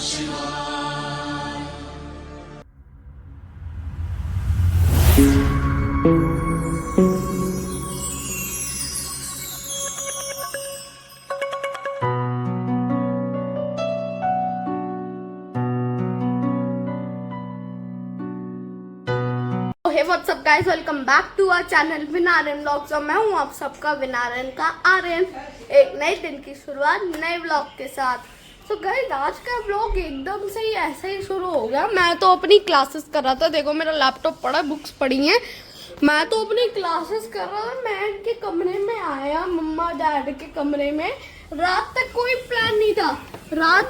What's up guys, welcome back to our channel विनारन vlogs. और मैं हूं आप सबका विनारन का आर्यन, एक नए दिन की शुरुआत नए व्लॉग के साथ। तो गाइस, आज का व्लॉग एकदम से ही ऐसे ही शुरू हो गया। मैं तो अपनी क्लासेस कर रहा था, देखो मेरा लैपटॉप पड़ा, बुक्स पड़ी हैं, मैं तो अपनी क्लासेस कर रहा था। मैं इनके कमरे में आया, मम्मा डैड के कमरे में। रात तक कोई प्लान नहीं था।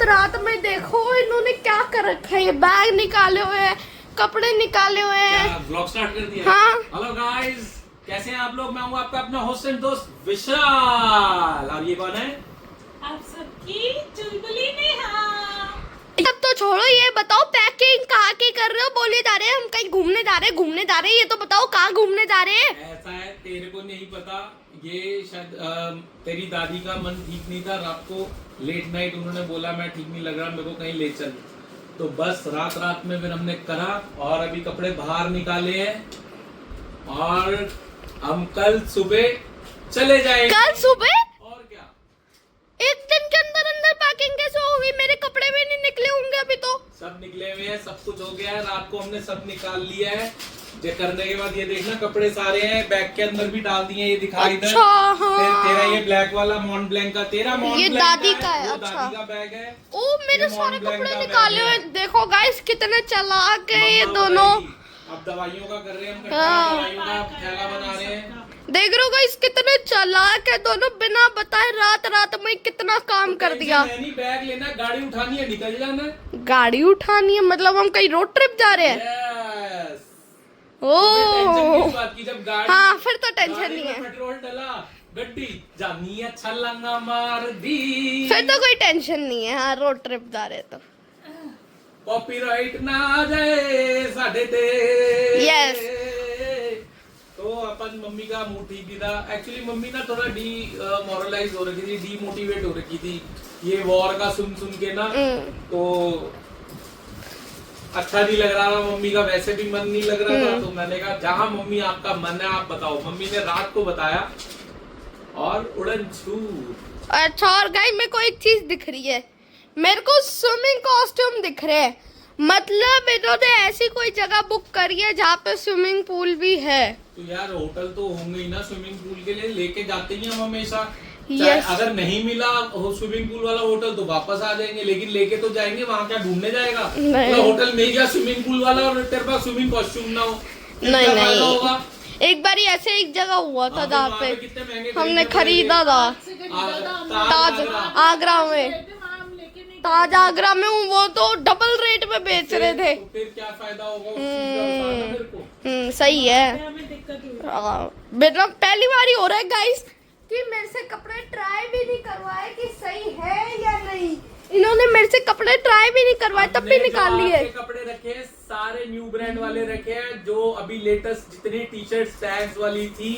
रात में देखो इन्होंने क्या कर रखा है, बैग निकाले हुए हैं, कपड़े निकाले हुए हैं। व्लॉग स्टार्ट कर दिया। हाँ। हेलो गाइस, कैसे हैं आप लोग? मैं हूं आपका अपना होस्ट एंड दोस्त विशाल। और ये कौन है? आप सबकी चुलबुली नेहा। अब तो छोड़ो, ये बताओ पैकिंग कहाँ की कर रहे हो? बोले जा रहे हैं हम कहीं घूमने जा रहे हैं, ये तो बताओ कहाँ घूमने जा रहे हैं? ऐसा है, तेरे को नहीं पता। ये शायद तेरी दादी का मन ठीक नहीं था। रात को लेट नाइट उन्होंने बोला मैं ठीक नहीं लग रहा, मेरे को कहीं ले चल। तो बस रात में फिर हमने करा और अभी कपड़े बाहर निकाले हैं और हम कल सुबह चले जाएंगे। कल सुबह? और क्या, एक दिन के अंदर पैकिंग कैसे होगी? मेरे कपड़े भी नहीं निकले होंगे अभी तो। सब निकले हुए हैं, सब कुछ हो गया है। रात को हमने सब निकाल लिया है। ये करने के बाद ये देखना कपड़े सारे हैं बैग के अंदर भी डाल दिए। ये दिखाई दे। अच्छा, हाँ। तेरा ये ब्लैक वाला मॉन्ट ब्लैंक का, तेरा मॉन्ट ये ब्लैंक दादी का का है। वो अच्छा, दादी का बैग है। ओ मेरे ये सारे मॉन्ट ब्लैंक कपड़े का निकाले बैग हुए। है। देखो गाइस, कितने चालाक है ये मम्मा दोनों। बताएगी। अब दवाइयों का कर रहे हैं हम, हाँ। दवाइयों का थैला बना रहे हैं। देख रहे हो गाइस, कितने चालाक है दोनों, बिना बताए रात में कितना काम कर दिया। नहीं, बैग लेना, गाड़ी उठानी है, निकल जाना। गाड़ी उठानी है मतलब हम कहीं रोड ट्रिप जा रहे हैं? यस। ओ बात की जब गाड़ी, हाँ, फिर तो टेंशन गाड़ी नहीं में है। पेट्रोल डला, गड्डी जानी है, छलांगा मार दी, फिर तो कोई टेंशन नहीं है। हाँ, रोड ट्रिप जा रहे तो। कॉपीराइट ना आ जाए साढ़े ते। Yes. तो अपन मम्मी का मूड ठीक ही था। एक्चुअली मम्मी ना थोड़ा मॉरलाइज हो रखी थी, डीमोटिवेट हो रखी थी ये वॉर का सुन के ना। तो अच्छा नहीं लग रहा था मम्मी का, वैसे भी मन नहीं लग रहा था। तो मैंने कहा जहां मम्मी आपका मन है आप बताओ। मम्मी ने रात को बताया और उड़न छू। अच्छा, और गाइस मेरे को एक चीज दिख रही है, मेरे को स्विमिंग कॉस्ट्यूम दिख रहे हैं। मतलब इन्होंने ऐसी कोई जगह बुक करी है जहाँ पे स्विमिंग पूल भी है। तो यार होटल तो होंगे ही ना स्विमिंग पूल के लिए, लेके जाते ही हम हमेशा। Yes. अगर नहीं मिला स्विमिंग पूल वाला होटल तो वापस आ जाएंगे, लेकिन लेके तो जाएंगे। वहाँ क्या ढूंढने जाएगा? नहीं। तो होटल मिल गया स्विमिंग पूल वाला और तेरे पास स्विमिंग कॉस्ट्यूम ना हो, फिर नहीं, क्या फायदा नहीं। होगा? एक बार ऐसे एक जगह हुआ था हाँ, जहाँ वहाँ पे कितने महंगे हमने खरीदा था। ताज ताज आगरा में, ताज आगरा में वो तो डबल रेट में बेच रहे थे। तो फिर क्या फायदा होगा उस चीज का? बताना मेरे को। सही है। हमें दिक्कत हुई। मेरा पहली बार ही हो रहा है गाइस कि मेरे से कपड़े ट्राई भी नहीं करवाए कि सही है या नहीं। इन्होंने मेरे से कपड़े ट्राई भी नहीं करवाए, तब भी हमने निकाल जो लिए। आपके कपड़े रखे हैं सारे न्यू ब्रांड वाले रखे हैं, जो अभी लेटेस्ट जितनी टी शर्ट टैग्स वाली थी,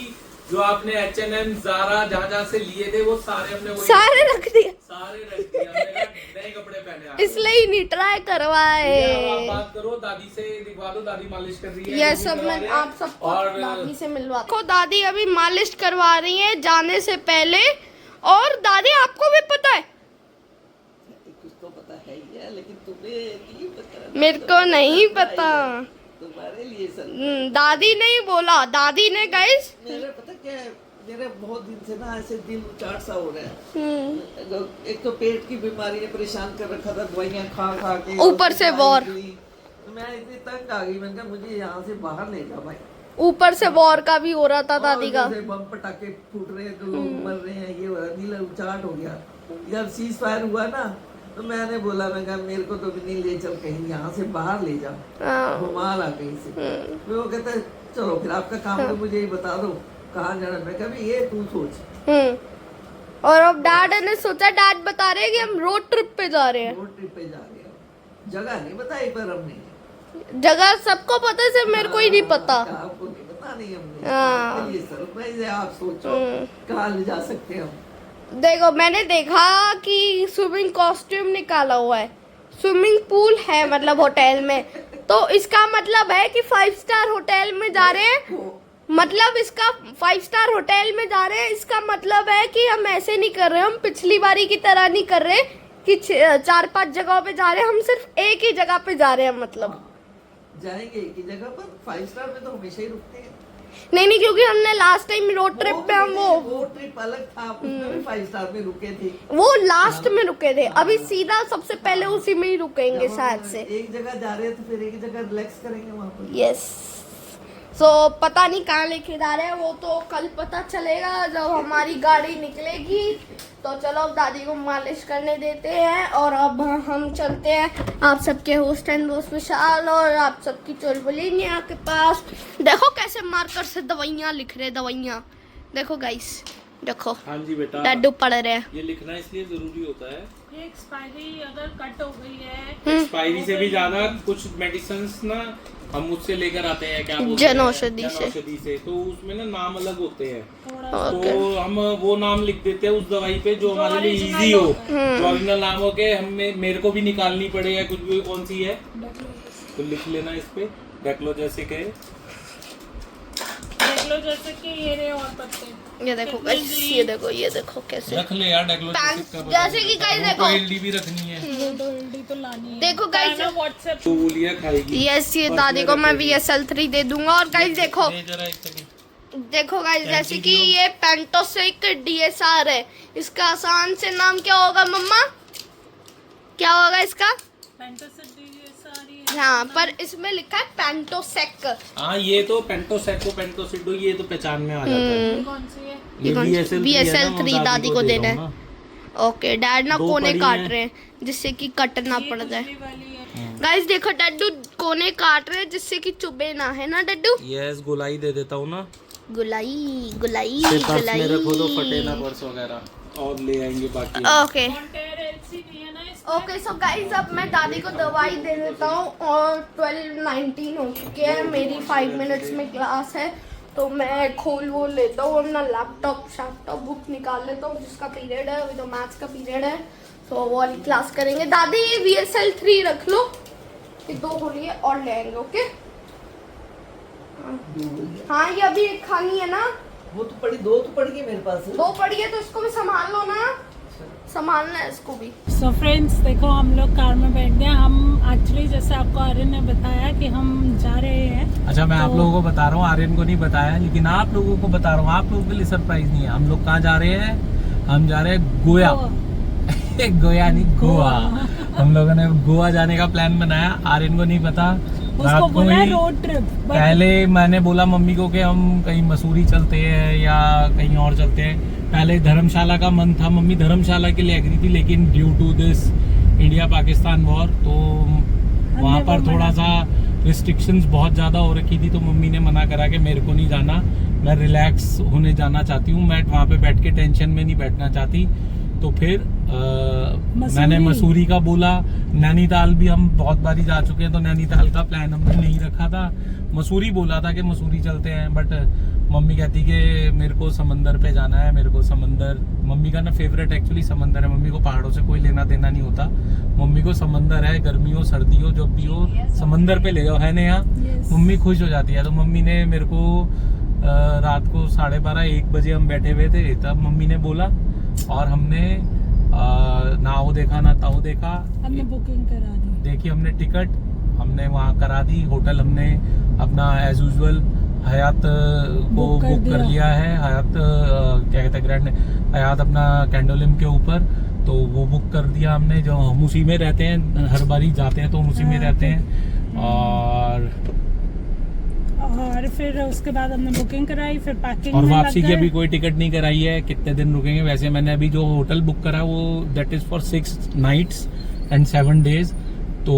जो आपने H&M, ज़ारा जहाँ से लिए थे, वो सारे हमने सारे रख दिए, सारे रख दिए। हमने कहा नए कपड़े पहने आ। इसलिए ही नहीं ट्राई करवाए। अब आप बात करो, दादी से दिखवा दो, दादी मालिश कर रही है। ये जो भी सब करवा मैं रहे हैं। आप सबको और दादी से मिलवा। देखो दादी अभी मालिश करवा रही है जाने से पहले। और दादी आपको भी पता है? कुछ तो पता है ही है, लेकिन तुम्हें नहीं पता। मेरे को नहीं पता। तुम्हारे लिए सर। दादी नहीं बोला, दादी ने गाइस। मेरे पता क्या है, मेरे बहुत दिन से ना ऐसे दिल उचाट सा हो रहा है। एक तो पेट की बीमारी ने परेशान कर रखा था, दवाइयाँ खा के। ऊपर से वॉर। तो मैं इतनी तंग आ गई, मैंने कहा मुझे यहाँ से बाहर ले जा भाई। ऊपर से वॉर का भी हो रहा था दादी का। और बम पटाखे फूट रहे हैं तो लोग मर रहे हैं, ये हो रहा है, दिल उचाट हो गया। जब सीज फायर हुआ ना, तो मैंने बोला, मैं कहा मेरे को तो भी नहीं ले चल कहीं, यहाँ से बाहर ले जा, घुमा ला कहीं से। फिर वो कहता है चलो फिर आपका काम तो मुझे ही बता दो कहाँ जाना। मैं कहा ये तू सोच। और अब डैड ने सोचा, डैड बता रहे हैं कि हम रोड ट्रिप पे जा रहे हैं। रोड ट्रिप पे जा रहे हो, जगह नहीं बताई पर हमने। जगह सबको पता है, सिर्फ मेरे को ही नहीं पता। आपको नहीं पता, नहीं हमने। हाँ। आपके लिए सरप्राइज है, आप सोचो कहाँ ले जा सकते हैं हम। देखो मैंने देखा कि स्विमिंग कॉस्ट्यूम निकाला हुआ है। स्विमिंग पूल है मतलब होटल में, तो इसका मतलब है कि 5 स्टार होटल में जा रहे हैं। मतलब इसका 5 स्टार होटल में जा रहे हैं, इसका मतलब है कि हम ऐसे नहीं कर रहे, हम पिछली बारी की तरह नहीं कर रहे कि 4-5 जगहों पे जा रहे हैं, हम सिर्फ एक ही जगह पे जा रहे हैं। मतलब जाएंगे एक ही जगह पर, 5 स्टार में तो हमेशा ही रुकते हैं। नहीं, क्योंकि हमने लास्ट टाइम रोड ट्रिप पे हम वो ट्रिप अलग था, उसमें भी 5 स्टार में रुके थे। वो लास्ट में रुके थे, अभी सीधा सबसे पहले उसी में ही रुकेंगे शायद से। एक जगह जा रहे हैं तो फिर एक जगह रिलैक्स करेंगे वहाँ पर। यस, सो पता नहीं कहाँ लेके जा रहे हैं, वो तो कल पता चलेगा जब हमारी गाड़ी निकलेगी। तो चलो दादी को मालिश करने देते हैं और अब हम चलते हैं आप सबके होस्ट एंड दोस्त विशाल और आप सबकी चुलबुलिनिया के पास। देखो कैसे मार्कर से दवाइयाँ लिख रहे, दवाइयाँ देखो गाइस, देखो। हाँ जी बेटा, डड्डू पढ़ रहे हैं। ये लिखना इसलिए जरूरी होता है, ये एक्सपायरी अगर कट हो गई है, एक्सपायरी से भी ज्यादा कुछ मेडिसिन ना हम मुझसे लेकर आते हैं, क्या बोलते हैं, जनऔषधि से। तो उसमें ना नाम अलग होते हैं, थोड़ा तो हम वो नाम लिख देते हैं उस दवाई पे जो हमारे लिए इजी हो, जो ओरिजिनल नाम हो के हमें मेरे को भी निकालनी पड़े या कुछ भी कौन सी है तो लिख लेना इस पे। डेक्लोजेसिक है, देख लो जैसे कि ये रहे और पत्ते। ये देखो गाइस, ये देखो कैसे रख ले यार डेक्लोजेसिक का। जैसे कि गाइस देखो, एलडी भी रखनी है, तो एलडी तो लानी है। देखो गाइस, व्हाट्सएप तो बोलिए खाएगी। यस, ये दादी को मैं VSL 3 दे दूंगा। और गाइस देखो, ले जरा एक सेकंड। देखो गाइस, जैसे कि ये पेंटोसिक DSR है, इसका आसान से नाम क्या होगा मम्मा, क्या होगा इसका? हाँ, पर इसमें लिखा है पेंटोसेक। हाँ, ये तो पेंटोसेको पेंटोसिडो ये तो पहचान में आ जाता है। कौन सी है? ये VSL 3 दादी को देना है। ओके, डैड ना दो कोने पड़ी काट हैं। रहे हैं जिससे कि कट ना पड़ जाए। ये वाली है। गाइस देखो, डड्डू कोने काट रहे हैं जिससे कि चुभे ना, है ना डड्डू? यस, गोलाई दे देता हूँ ना, गुलाई गुलाई पर्स में रखो तो गुलाई। फटे ना पर्स वगैरह, और ले आएंगे बाकी। ओके कॉन्टेर एलसी नहीं है ना इसमें? ओके, सो गाइस अब मैं दादी को दवाई दे देता हूँ और 12:19 हो चुके हैं, मेरी 5 मिनट्स में क्लास है, तो मैं खोल वो लेता हूँ अपना लैपटॉप बुक निकाल लेता हूँ जिसका पीरियड है, अभी तो मैथ्स का पीरियड है, तो वो वाली क्लास करेंगे। दादी ये VSL 3 रख लो, ये 2 होली है और ले आएंगे। ओके, हाँ ये अभी एक खानी है ना, वो तो पड़ी, 2 तो पड़ गई मेरे पास। 2 पड़ी है तो इसको भी संभाल लो ना, संभालना है इसको भी। सो फ्रेंड्स देखो, हम लोग कार में बैठ गए। हम एक्चुअली जैसे आपको आर्यन ने बताया कि हम जा रहे हैं। अच्छा, मैं आप लोगों को बता रहा हूँ, आर्यन को नहीं बताया, लेकिन आप लोगों को बता रहा हूँ, आप लोगों के लिए सरप्राइज नहीं है। हम लोग कहाँ जा रहे हैं? हम जा रहे हैं गोया। गोया नहीं, गोवा। हम लोगों ने गोवा जाने का प्लान बनाया, आर्यन को नहीं पता। उसको बोला रोड ट्रिप। पहले मैंने बोला मम्मी को कि हम कहीं मसूरी चलते हैं या कहीं और चलते हैं। पहले धर्मशाला का मन था, मम्मी धर्मशाला के लिए एग्री थी, लेकिन due to this India Pakistan war तो वहाँ पर थोड़ा सा रिस्ट्रिक्शंस बहुत ज़्यादा हो रखी थी, तो मम्मी ने मना करा कि मेरे को नहीं जाना, मैं रिलैक्स होने जाना चाहती हूँ, मैं वहाँ पे बैठ के टेंशन में नहीं बैठना चाहती। तो फिर मैंने मसूरी का बोला। नैनीताल भी हम बहुत बारी जा चुके हैं, तो नैनीताल का प्लान हमने नहीं रखा था, मसूरी बोला था कि मसूरी चलते हैं, बट मम्मी कहती कि मेरे को समंदर पे जाना है, मेरे को समंदर, मम्मी का ना फेवरेट एक्चुअली समंदर है, मम्मी को पहाड़ों से कोई लेना देना नहीं होता, मम्मी को समंदर है, गर्मी हो सर्दी हो जब भी हो समंदर पे ले जाओ, है ना? मम्मी खुश हो जाती है। तो मम्मी ने मेरे को रात को 12:30-1 बजे हम बैठे हुए थे, तब मम्मी ने बोला और हमने ना वो देखा ना ताऊ देखा, हमने बुकिंग करा दी, देखी हमने टिकट हमने वहाँ करा दी, होटल हमने अपना एज यूजुअल हयात को बुक कर लिया है, हयात क्या कहते हैं ग्रैंड हयात अपना कैंडोलिम के ऊपर, तो वो बुक कर दिया हमने, जो हम उसी में रहते हैं, हर बारी जाते हैं तो हम उसी में रहते हैं। और फिर उसके बाद हमने बुकिंग कराई, फिर पैकिंग और में वापसी लग की गए। अभी कोई टिकट नहीं कराई है, कितने दिन रुकेंगे। वैसे मैंने अभी जो होटल बुक करा वो that is for 6 nights and 7 days, तो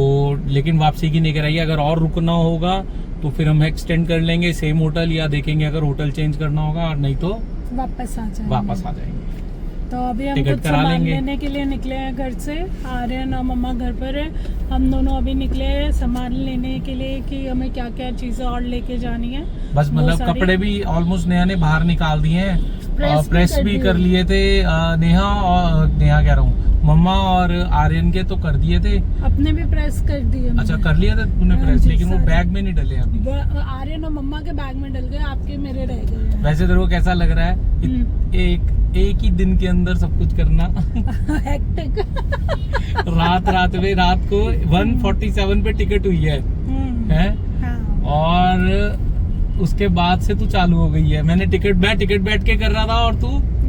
लेकिन वापसी की नहीं कराई है। अगर और रुकना होगा तो फिर हम एक्सटेंड कर लेंगे सेम होटल, या देखेंगे अगर होटल चेंज करना होगा, और नहीं तो वापस आ जाएंगे। तो अभी हम टिकट कुछ करा सामान लेंगे। लेने के लिए निकले हैं घर से, आर्यन और मम्मा घर पर है, हम दोनों अभी निकले हैं सामान लेने के लिए कि हमें क्या क्या चीजें और लेके जानी है। बस वो मतलब सारी- कपड़े भी ऑलमोस्ट नेहा ने बाहर निकाल दिए हैं, प्रेस भी प्रेस कर भी दिए। कर लिए थे नेहा, और नेहा कह रहा हूँ मम्मा और आर्यन के तो कर दिए थे। अपने भी प्रेस कर दिए अच्छा मैंने। कर लिया था तूने हाँ प्रेस, जी, लेकिन वो सारे। बैग में नहीं डले अभी। आर्यन और मम्मा के बैग में डल गए, आपके मेरे रह गए। वैसे तेरे को कैसा लग रहा है एक ही दिन के अंदर सब कुछ करना? हेक्टिक। रात को 147 पे टिकट हुई है हाँ। और उसके बाद से तू चालू हो गई है। मैं टिकट बैठ के कर रहा था और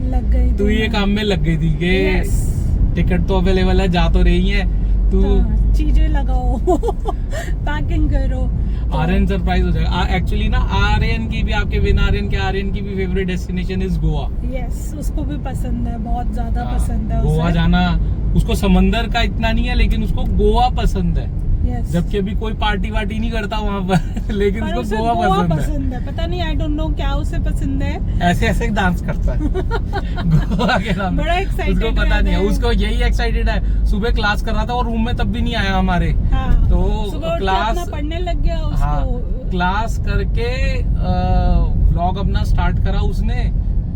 लग गई तू ये काम में लग गई थी कि Yes. टिकट तो अवेलेबल है, जा तो रही है तू। हाँ, चीजें लगाओ, पैकिंग करो। आर्यन सरप्राइज हो जाएगा। एक्चुअली ना आर्यन की भी, आपके बिना आर्यन के आर्यन की भी favourite destination is Goa. Yes, उसको भी पसंद है, बहुत ज्यादा पसंद है गोवा उसे। जाना। उसको समंदर का इतना नहीं है, लेकिन उसको गोवा पसंद है। Yes. जबकि अभी कोई पार्टी वार्टी नहीं करता वहाँ पर लेकिन पर उसको उसे गोवा पसंद है। पता नहीं, आई डोंट नो क्या उसे पसंद है। ऐसे डांस करता है गोवा के नाम पे। बड़ा excited उसको पता नहीं है, रहता है। उसको यही एक्साइटेड है। सुबह क्लास कर रहा था और रूम में तब भी नहीं आया हमारे। हाँ, तो सुबह उठ के क्लास अपना पढ़ने लग गया उसको। हाँ, क्लास करके व्लॉग अपना स्टार्ट करा उसने।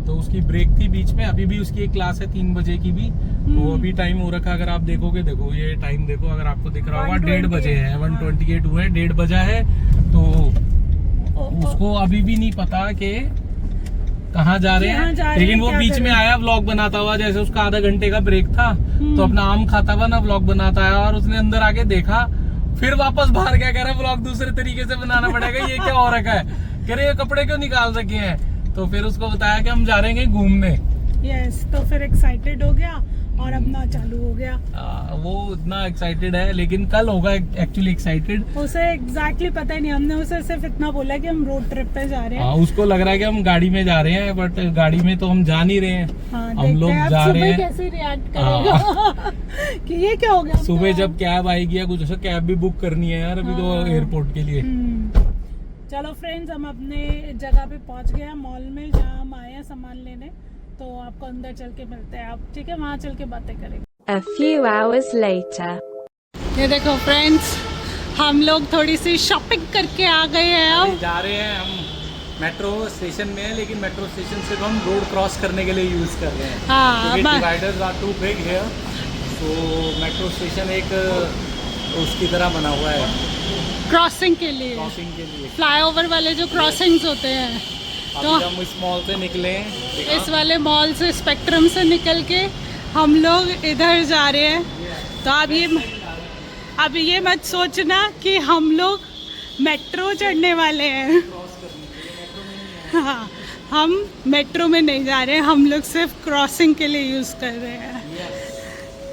तो उसकी ब्रेक थी बीच में, अभी भी उसकी एक क्लास है 3 बजे की भी। तो अभी टाइम हो रखा, अगर आप देखोगे, देखो ये टाइम देखो, अगर आपको दिख रहा होगा 1:30 बजे है, 1:28 हुए, 1:30 बजा है। तो उसको अभी भी नहीं पता कि कहाँ जा रहे हैं, लेकिन वो बीच में आया व्लॉग बनाता हुआ, जैसे उसका आधा घंटे का ब्रेक था तो अपना आम खाता हुआ ना व्लॉग बनाता है। और उसने अंदर आके देखा, फिर वापस बाहर क्या कह रहा है, व्लॉग दूसरे तरीके से बनाना पड़ेगा, ये क्या हो रखा है, कह रहे ये कपड़े क्यों निकाल रखे हैं। तो फिर उसको बताया कि हम जा रहे हैं घूमने। यस, तो फिर एक्साइटेड हो गया और अपना चालू हो गया। वो इतना एक्साइटेड है, लेकिन कल होगा एक्चुअली एक्साइटेड। उसे एग्जैक्टली पता ही नहीं, हमने उसे सिर्फ इतना बोला कि हम रोड ट्रिप पे जा रहे हैं। उसको लग रहा है कि हम गाड़ी में जा रहे हैं, बट गाड़ी में तो हम जा नहीं रहे हैं। हाँ, हम लोग देखते हैं जा अब रहे सुबह हैं। कैसे रिएक्ट करेगा कि ये क्या हो गया। सुबह जब कैब आएगी या कुछ ऐसा, कैब भी बुक करनी है यार अभी तो एयरपोर्ट के लिए। चलो फ्रेंड्स, हम अपने जगह पे पहुंच गए हैं, मॉल में जहाँ हम आए हैं सामान लेने। तो आपको अंदर चल के मिलते हैं, आप ठीक है, वहाँ चल के बातें करेंगे। A few hours later. ये देखो फ्रेंड्स, हम लोग थोड़ी सी शॉपिंग करके आ गए हैं अभी अब। जा रहे हैं हम मेट्रो स्टेशन में, लेकिन मेट्रो स्टेशन से हम रोड क्रॉस करने के लिए यूज कर रहे हैं। हाँ, dividers are too big here, तो मेट्रो स्टेशन एक उसकी तरह बना हुआ है क्रॉसिंग के लिए, क्रॉसिंग के लिए। फ्लाईओवर वाले जो क्रॉसिंग्स होते हैं। तो अभी हम इस मॉल से निकले हैं, इस वाले मॉल से, स्पेक्ट्रम से निकल के हम लोग इधर जा रहे हैं। तो अब ये मत सोचना कि हम लोग मेट्रो चढ़ने वाले हैं। हाँ, हम मेट्रो में नहीं जा रहे हैं, हम लोग सिर्फ क्रॉसिंग के लिए यूज़ कर रहे हैं।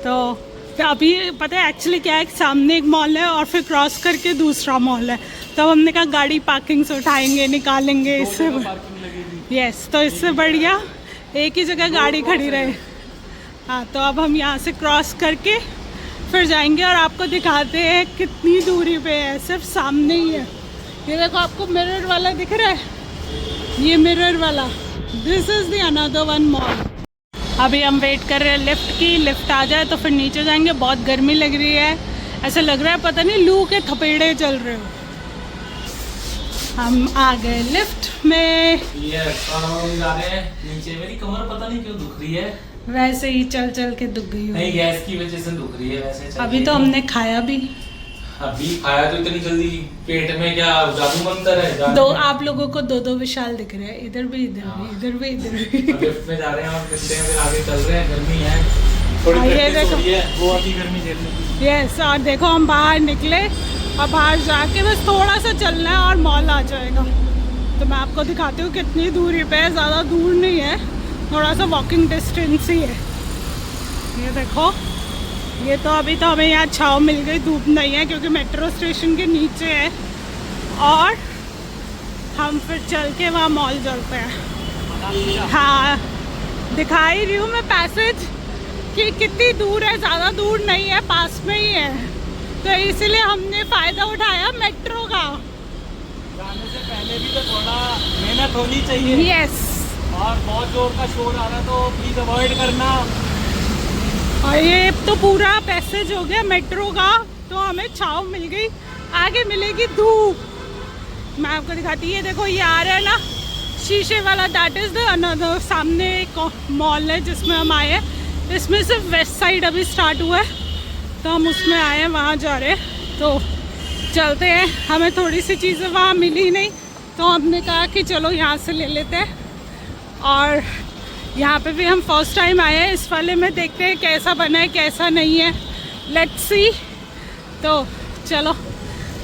तो अभी पता है एक्चुअली क्या है, सामने एक मॉल है और फिर क्रॉस करके दूसरा मॉल है। तो हमने कहा गाड़ी पार्किंग से उठाएंगे, निकालेंगे, इससे यस, तो इससे बढ़िया एक ही जगह गाड़ी खड़ी रहे। हाँ, तो अब हम यहाँ से क्रॉस करके फिर जाएंगे और आपको दिखाते हैं कितनी दूरी पे है, सिर्फ सामने ही है। ये देखो, आपको मिरर वाला दिख रहा है, ये मिरर वाला, this is the another one mall. अभी हम वेट कर रहे हैं लिफ्ट की, लिफ्ट आ जाए तो फिर नीचे जाएंगे। बहुत गर्मी लग रही है, ऐसा लग रहा है पता नहीं लू के थपेड़े चल रहे हो। हम आ गए लिफ्ट में। हम जा रहे हैं नीचे। मेरी कमर पता नहीं क्यों दुख रही है, वैसे ही चल चल के दुख गई नहीं हो। गैस की वजह से दुख रही है वैसे चल अभी के। तो हमने खाया भी। अभी खाया तो इतनी जल्दी, पेट में क्या जादू मंतर है? दो आप लोगों को दो विशाल दिख रहे हैं, इधर भी, इधर भी, इधर भी, इधर भी। अब लिफ्ट में जा रहे हैं और मिलते हैं, फिर आगे चल रहे हैं। गर्मी है, थोड़ी हाँ, ये प्रैक्टिस देखो। हो रही है गोवा की गर्मी झेलने की। यस, और देखो हम बाहर निकले और बाहर जाके बस थोड़ा सा चलना है और मॉल आ जाएगा। तो मैं आपको दिखाती हूँ कितनी दूरी पे है, ज़्यादा दूर नहीं है, थोड़ा सा वॉकिंग डिस्टेंस ही है। ये देखो, ये तो अभी तो हमें यहाँ छाँव मिल गई, धूप नहीं है क्योंकि मेट्रो स्टेशन के नीचे है। और हम फिर चल के वहाँ मॉल चलते हैं। हाँ, दिखा ही रही हूँ मैं पैसेज कि कितनी दूर है, ज़्यादा दूर नहीं है, पास में ही है। तो इसीलिए हमने फ़ायदा उठाया मेट्रो का। जाने से पहले भी तो थोड़ा मेहनत होनी चाहिए। यस, और बहुत जोर का शोर आ रहा तो प्लीज अवॉइड करना। और ये तो पूरा पैसेज हो गया मेट्रो का, तो हमें छाँव मिल गई, आगे मिलेगी धूप। मैं आपको दिखाती, ये देखो, ये आ रहा है ना शीशे वाला, दैट इज द अनदर, सामने एक मॉल है जिसमें हम आए हैं। इसमें सिर्फ वेस्ट साइड अभी स्टार्ट हुआ है, तो हम उसमें आए हैं, वहाँ जा रहे हैं। तो चलते हैं। हमें थोड़ी सी चीज़ें वहाँ मिली नहीं, तो हमने कहा कि चलो यहाँ से ले लेते हैं। और यहाँ पे भी हम फर्स्ट टाइम आए हैं, इस वाले में देखते हैं कैसा बना है कैसा नहीं है, लेट्स सी। तो चलो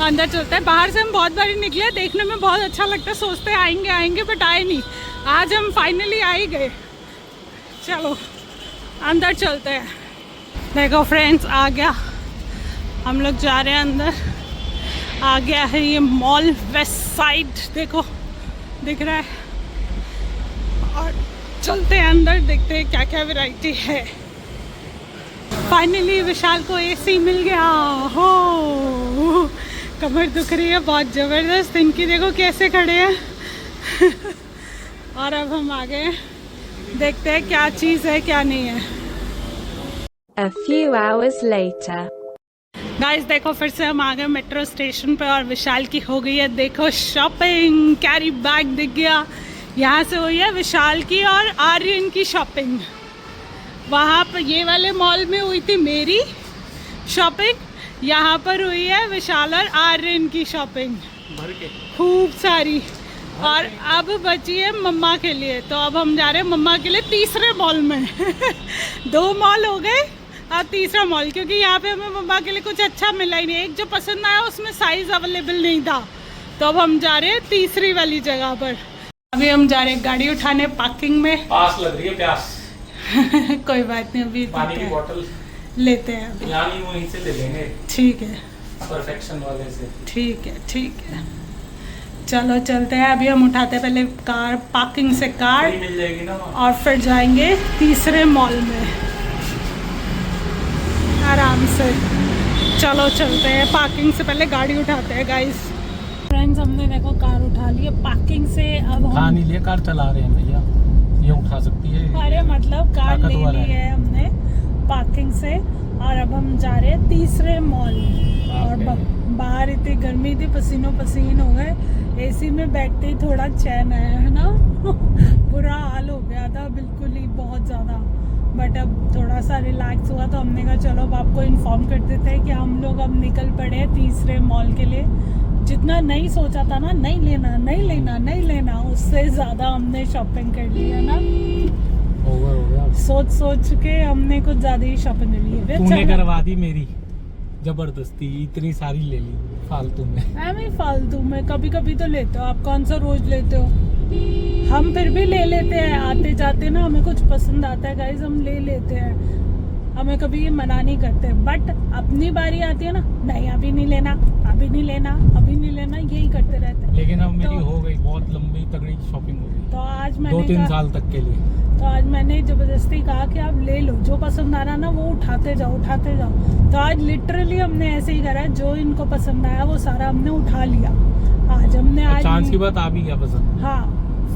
अंदर चलते हैं। बाहर से हम बहुत बार निकले, देखने में बहुत अच्छा लगता है, सोचते हैं आएंगे आएंगे बट आए नहीं। आज हम फाइनली आ ही गए। चलो अंदर चलते हैं। देखो फ्रेंड्स, आ गया, हम लोग जा रहे हैं अंदर। आ गया है ये मॉल वेस्ट साइड, देखो दिख रहा है। और चलते हैं अंदर, देखते हैं क्या क्या वैरायटी है। फाइनली विशाल को एसी मिल गया। हो कमर दुख रही है बहुत ज़बरदस्त इनकी, देखो कैसे खड़े हैं। और अब हम आ गए, देखते हैं क्या चीज़ है क्या नहीं है। A few hours later. Guys देखो फिर से हम आ गए मेट्रो स्टेशन पे और विशाल की हो गई है देखो शॉपिंग। कैरी बैग दिख गया, यहाँ से हुई है विशाल की और आर्यन की शॉपिंग। वहाँ पर ये वाले मॉल में हुई थी मेरी शॉपिंग, यहाँ पर हुई है विशाल और आर्यन की शॉपिंग खूब सारी। और अब बची है मम्मा के लिए, तो अब हम जा रहे हैं मम्मा के लिए तीसरे मॉल में। 2 मॉल हो गए, अब तीसरा मॉल, क्योंकि यहाँ पे हमें मम्मा के लिए कुछ अच्छा मिला ही नहीं। एक जो पसंद आया उसमें साइज अवेलेबल नहीं था, तो अब हम जा रहे हैं तीसरी वाली जगह पर। अभी हम जा रहे हैं गाड़ी उठाने पार्किंग में। प्यास लग रही है, प्यास। कोई बात नहीं, अभी पानी की बोतल लेते हैं अभी। यहाँ नहीं, वहीं से ले लेंगे। ठीक है, परफेक्शन वाले से। ठीक है ठीक है, चलो चलते हैं। अभी हम उठाते हैं पहले कार, पार्किंग से कार, मिल जाएगी ना, और फिर जाएंगे तीसरे मॉल में आराम से। चलो चलते हैं, पार्किंग से पहले गाड़ी उठाते हैं गाइस। फ्रेंड्स हमने देखो कार उठा ली है पार्किंग से। अब उठा हम नहीं लिया, कार चला रहे हैं भैया, ये उठा सकती है। अरे मतलब कार ले ताकतवर ली है हमने पार्किंग से, और अब हम जा रहे हैं तीसरे मॉल। और बाहर इतनी गर्मी थी, पसीनों पसीन हो गए। एसी में बैठते ही थोड़ा चैन आया है ना। बुरा हाल हो गया था बिल्कुल ही, बहुत ज़्यादा। बट अब थोड़ा सा रिलैक्स हुआ, तो हमने कहा चलो अब आपको इन्फॉर्म कर देते हैं कि हम लोग अब निकल पड़े हैं तीसरे मॉल के लिए। जितना नहीं सोचा था ना, नहीं लेना नहीं लेना नहीं लेना, उससे ज़्यादा हमने शॉपिंग कर ली है ना। ओवर हो गया, सोच सोच के हमने कुछ ज़्यादा ही शॉपिंग कर ली है। तूने करवा दी मेरी जबरदस्ती, इतनी सारी ले ली फालतू में। मैं फालतू में कभी कभी तो लेते हो आप, कौन सा रोज लेते हो? हम फिर भी ले लेते हैं आते जाते ना, हमें कुछ पसंद आता है गाइस हम ले लेते हैं, हमें कभी ये मना नहीं करते। बट अपनी बारी आती है ना, नहीं अभी नहीं लेना, अभी नहीं लेना, अभी नहीं लेना, यही करते रहते हैं। लेकिन अब मेरी हो गई बहुत लंबी तगड़ी शॉपिंग हो गई, तो आज मैंने 2-3 साल तक के लिए। तो आज मैंने जबरदस्ती कहा कि आप ले लो, जो पसंद आ रहा ना वो उठाते जाओ उठाते जाओ। तो आज लिटरली हमने ऐसे ही करा, जो इनको पसंद आया वो सारा हमने उठा लिया। आज हमने आज चांस की बात आ भी गया पसंद। हाँ,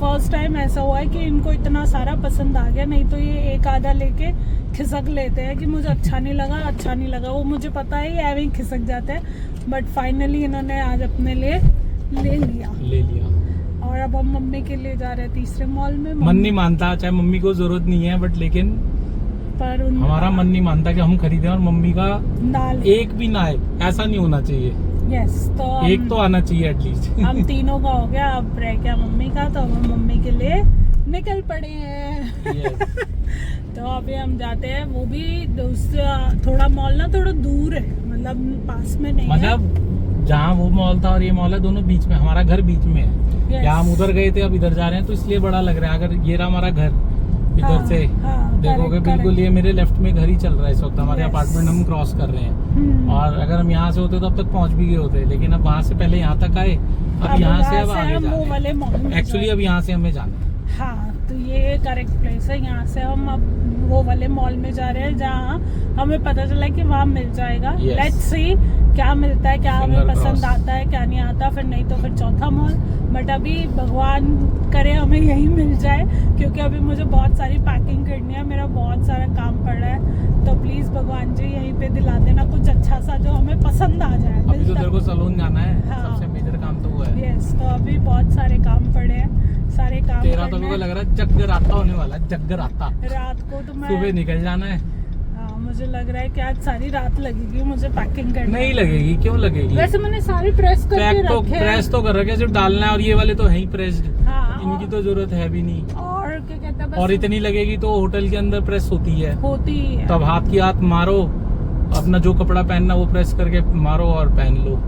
फर्स्ट टाइम ऐसा हुआ है कि इनको इतना सारा पसंद आ गया, नहीं तो ये एक आधा लेके खिसक लेते हैं कि मुझे अच्छा नहीं लगा अच्छा नहीं लगा। वो मुझे पता है ये ऐसे ही खिसक जाते हैं, बट फाइनली इन्होंने आज अपने लिए ले लिया। और अब हम मम्मी के लिए जा रहे हैं तीसरे मॉल में। मन नहीं मानता, चाहे मम्मी को जरूरत नहीं है, बट लेकिन पर हमारा मन नहीं मानता कि हम खरीदें और मम्मी का दाल एक भी ना आए, ऐसा नहीं होना चाहिए। यस, तो एक तो आना चाहिए एटलीस्ट। हम तीनों का हो गया, अब रह गया मम्मी का, तो हम मम्मी के लिए निकल पड़े हैं। तो अभी हम जाते हैं, वो भी थोड़ा मॉल ना थोड़ा दूर है, मतलब पास में नहीं है। मतलब जहाँ वो मॉल था और ये मॉल है दोनों बीच में, हमारा घर बीच में है। Yes. या हम उधर गए थे अब इधर जा रहे हैं, तो इसलिए बड़ा लग रहा है। अगर ये रहा हमारा घर इधर हाँ, से देखोगे बिल्कुल ये मेरे लेफ्ट में घर ही चल रहा है इस वक्त। हमारे Yes. अपार्टमेंट हम क्रॉस कर रहे हैं, और अगर हम यहाँ से होते तो अब तक पहुँच भी गए होते, लेकिन अब वहाँ से पहले यहाँ तक आए, अब यहाँ से अब आगे हम वो वाले मॉल में एक्चुअली अब यहाँ से हमें जाना है। हाँ, तो ये करेक्ट प्लेस है। यहाँ से हम अब वो वाले मॉल में जा रहे हैं जहाँ हमें पता चला कि वहाँ मिल जाएगा। Yes. लेट्स सी क्या मिलता है, क्या हमें Finger पसंद cross. आता है क्या नहीं आता, फिर नहीं तो फिर चौथा मॉल। बट अभी भगवान करे हमें यही मिल जाए, क्योंकि अभी मुझे बहुत सारी पैकिंग करनी है, मेरा बहुत सारा काम पड़ रहा है। तो प्लीज़ भगवान जी यहीं पे दिला देना कुछ अच्छा सा जो हमें पसंद आ जाए। अभी तो तेरे को सलून जाना है, हाँ। सबसे मेजर काम तो वो है। यस, यस, तो अभी बहुत सारे काम पड़े हैं, सारे काम तेरा तो करने मेरे को हैं। लग रहा है जगराता होने वाला है, जगराता। रात को तो मैं सुबह निकल जाना है। हाँ, मुझे लग रहा है कि आज सारी रात लगेगी मुझे पैकिंग करने नहीं में। लगेगी, क्यों लगेगी? वैसे मैंने सारे प्रेस करके पैक तो रखे हैं। प्रेस तो कर रखे, सिर्फ डालना है, और ये वाले तो है ही प्रेस्ड, हाँ, इनकी तो जरूरत है भी नहीं। और क्या कहते हैं, बस और इतनी लगेगी तो होटल के अंदर प्रेस होती है, होती है। तब हाथ की हाथ मारो, अपना जो कपड़ा पहनना वो प्रेस करके मारो और पहन लो।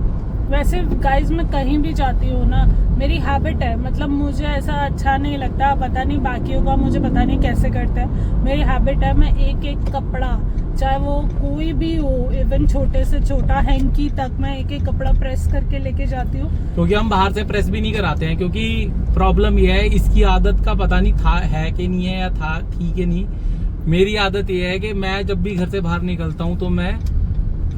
वैसे गाइज मैं कहीं भी जाती हूँ ना, मेरी हैबिट है, मतलब मुझे ऐसा अच्छा नहीं लगता, पता नहीं बाकियों का, मुझे पता नहीं कैसे करते हैं, मेरी हैबिट है, मैं एक एक कपड़ा, चाहे वो कोई भी हो, इवन छोटे से छोटा हैंकी तक, मैं एक एक कपड़ा प्रेस करके लेके जाती हूँ। क्योंकि हम बाहर से प्रेस भी नहीं कराते हैं, क्योंकि प्रॉब्लम ये है, इसकी आदत का पता नहीं था है कि नहीं है, या था थी कि नहीं। मेरी आदत ये है कि मैं जब भी घर से बाहर निकलता हूँ तो मैं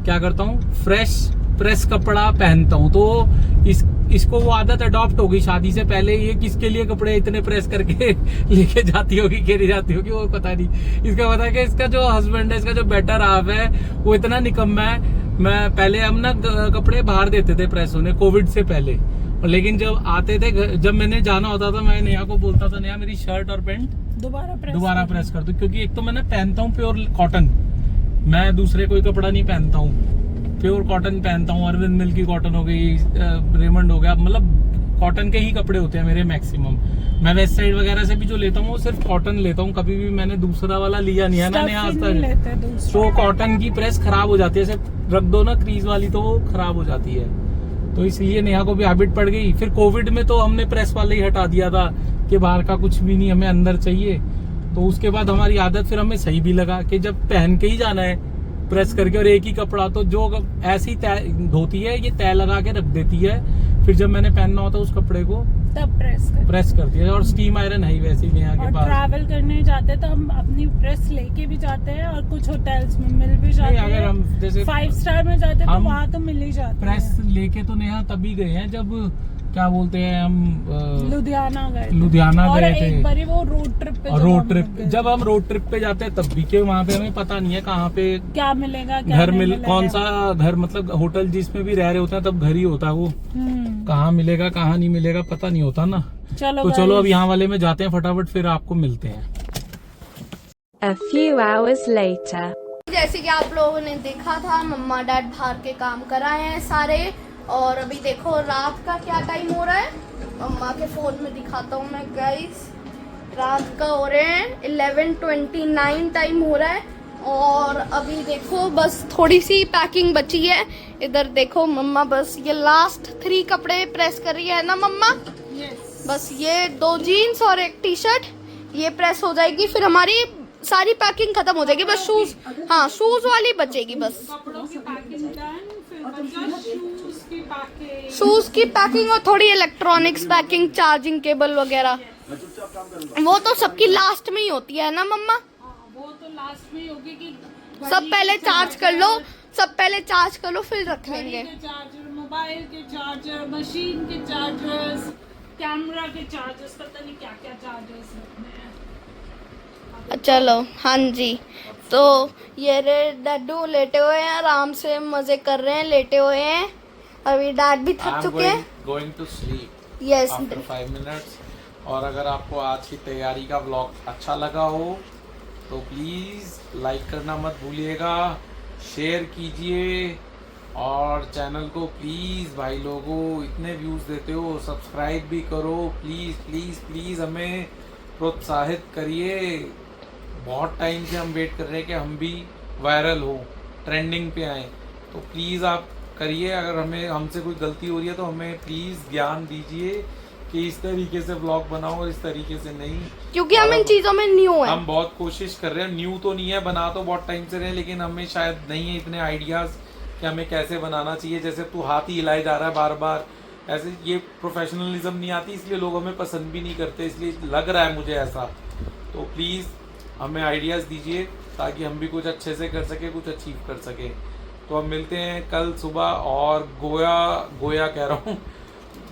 क्या करता हूँ, फ्रेश प्रेस कपड़ा पहनता हूँ। तो इसको वो आदत अडॉप्ट होगी शादी से पहले। ये किसके लिए कपड़े इतने प्रेस करके लेके जाती होगी, घेरी जाती होगी, वो पता नहीं। इसका पता है कि इसका जो हस्बैंड है, इसका जो बेटर हाफ है, वो इतना निकम्मा है। मैं पहले हम ना कपड़े बाहर देते थे प्रेस होने, कोविड से पहले, लेकिन जब आते थे, जब मैंने जाना होता था, मैं नेहा को बोलता था, नेहा मेरी शर्ट और पैंट दोबारा प्रेस कर दो, क्योंकि एक तो मैं ना पहनता हूँ प्योर कॉटन, मैं दूसरे कोई कपड़ा नहीं पहनता हूँ, प्योर कॉटन पहनता हूँ। अरविंद मिल की कॉटन हो गई, रेमंड हो गया, मतलब कॉटन के ही कपड़े होते हैं मेरे मैक्सिमम। मैं वेस्ट साइड वगैरह से भी जो लेता हूँ वो सिर्फ कॉटन लेता हूँ, कभी भी मैंने दूसरा वाला लिया नहीं है ना नेहा आज तक। तो कॉटन की प्रेस खराब हो जाती है, सिर्फ रख दो ना क्रीज वाली तो वो खराब हो जाती है। तो इसलिए नेहा को भी हैबिट पड़ गई। फिर कोविड में तो हमने प्रेस वाले ही हटा दिया था कि बाहर का कुछ भी नहीं, हमें अंदर चाहिए। तो उसके बाद हमारी आदत फिर हमें सही भी लगा कि जब पहन के ही जाना है प्रेस करके, और एक ही कपड़ा, तो जो ऐसी तय धोती है ये तय लगा के रख देती है, फिर जब मैंने पहनना होता है उस कपड़े को तब प्रेस करती है। और स्टीम आयरन है ही वैसे ही नेहा के पास। ट्रैवल करने जाते तो हम अपनी प्रेस लेके भी जाते हैं, और कुछ होटल्स में मिल भी जाते हैं। अगर हम जैसे 5 स्टार में जाते हैं तो वहाँ तो मिल ही जाते हैं। प्रेस लेके तो नेहा तभी गए हैं जब क्या बोलते हैं हम लुधियाना गए थे। एक बारी वो रोड ट्रिप पे, जब हम रोड ट्रिप पे जाते हैं तब भी, के वहाँ पे हमें पता नहीं है कहाँ पे क्या मिलेगा, कौन सा घर, मतलब होटल जिसमें भी रह रहे होते हैं तब घर ही होता है वो, कहाँ मिलेगा कहाँ नहीं मिलेगा पता नहीं होता ना। तो चलो अब यहाँ वाले में जाते हैं फटाफट, फिर आपको मिलते हैं। A few hours later. जैसे कि आप लोगों ने देखा था, मम्मा डैड बाहर के काम कराए हैं सारे, और अभी देखो रात का क्या टाइम हो रहा है, मम्मा के फोन में दिखाता हूँ मैं गाइस। रात का हो रहे हैं 11:29 टाइम हो रहा है, और अभी देखो बस थोड़ी सी पैकिंग बची है। इधर देखो मम्मा बस ये लास्ट 3 कपड़े प्रेस कर रही है ना मम्मा। बस ये 2 जीन्स और 1 टी शर्ट ये प्रेस हो जाएगी, फिर हमारी सारी पैकिंग खत्म हो जाएगी। बस शूज, हाँ शूज वाली बचेगी बस, शूज की पैकिंग और थोड़ी इलेक्ट्रॉनिक्स पैकिंग, चार्जिंग केबल वगैरह, वो तो सबकी लास्ट में ही होती है ना मम्मा। वो तो लास्ट में ही होगी कि सब पहले चार्ज कर लो, फिर रख लेंगे। चार्जर, मोबाइल के चार्जर, मशीन के चार्जर्स, कैमरा के चार्जर्स, पता नहीं क्या क्या चार्जर्स रखने हैं। चलो हाँ जी, तो ये रे डड्डू लेटे हुए हैं, आराम से मजे कर रहे हैं, लेटे हुए हैं। अभी डैड भी थक चुके हैं। Going to sleep yes after 5 minutes. और अगर आपको आज की तैयारी का व्लॉग अच्छा लगा हो तो प्लीज़ लाइक करना मत भूलिएगा, शेयर कीजिए, और चैनल को प्लीज़ भाई लोगों, इतने व्यूज़ देते हो, सब्सक्राइब भी करो प्लीज़ प्लीज़ प्लीज़, हमें प्रोत्साहित करिए। बहुत टाइम से हम वेट कर रहे हैं कि हम भी वायरल हो, ट्रेंडिंग पे आए, तो प्लीज़ आप करिए। अगर हमें हमसे कोई गलती हो रही है तो हमें प्लीज़ ज्ञान दीजिए कि इस तरीके से व्लॉग बनाओ और इस तरीके से नहीं, क्योंकि हम इन चीज़ों में न्यू हैं। हम बहुत कोशिश कर रहे हैं, न्यू तो नहीं है, बना तो बहुत टाइम से रहे, लेकिन हमें शायद नहीं है इतने आइडियाज़ कि हमें कैसे बनाना चाहिए। जैसे तू हाथ ही हिलाए जा रहा है बार बार, ऐसे ये प्रोफेशनलिज्म नहीं आती, इसलिए लोग हमें पसंद भी नहीं करते, इसलिए लग रहा है मुझे ऐसा। तो प्लीज़ हमें आइडियाज़ दीजिए ताकि हम भी कुछ अच्छे से कर सके, कुछ अचीव कर सके। तो हम मिलते हैं कल सुबह, और गोया कह रहा हूँ,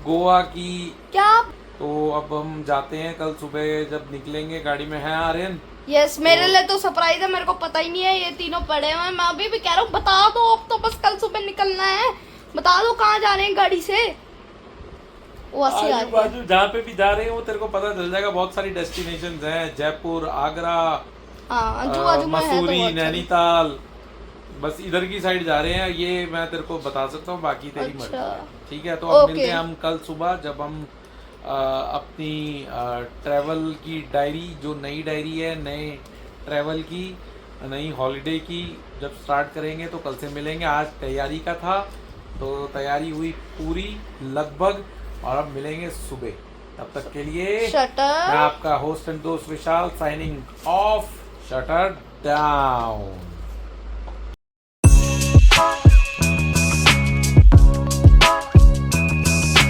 गोवा की क्या? तो अब हम जाते हैं कल सुबह जब निकलेंगे, गाड़ी में है आर्यन। यस, मेरे लिए तो सरप्राइज है, मेरे को पता ही नहीं है, ये तीनों पड़े हुए हैं। मैं अभी भी कह रहा हूँ बता दो, अब तो बस कल सुबह निकलना है, बता दो कहाँ जा रहे हैं गाड़ी से। वैसे आ आजू रही है। बाजू जहाँ पे भी जा रहे हैं वो तेरे को पता चल जाएगा। बहुत सारी डेस्टिनेशन हैं, जयपुर, आगरा, हाँ आजू बाजू में है तो मसूरी, बहुत सारी। नैनीताल, बस इधर की साइड जा रहे हैं। ये मैं तेरे को बता सकता हूँ, बाकी तेरी मर्जी अच्छा। है। ठीक है, तो अब ओके। मिलते हैं हम कल सुबह, जब हम अपनी ट्रैवल की डायरी, जो नई डायरी है, नए ट्रैवल की, नई हॉलीडे की जब स्टार्ट करेंगे तो कल से मिलेंगे। आज तैयारी का था तो तैयारी हुई पूरी लगभग, और अब मिलेंगे सुबह। तब तक के लिए मैं शटर आपका होस्ट एंड दोस्त विशाल साइनिंग ऑफ। Shutter down.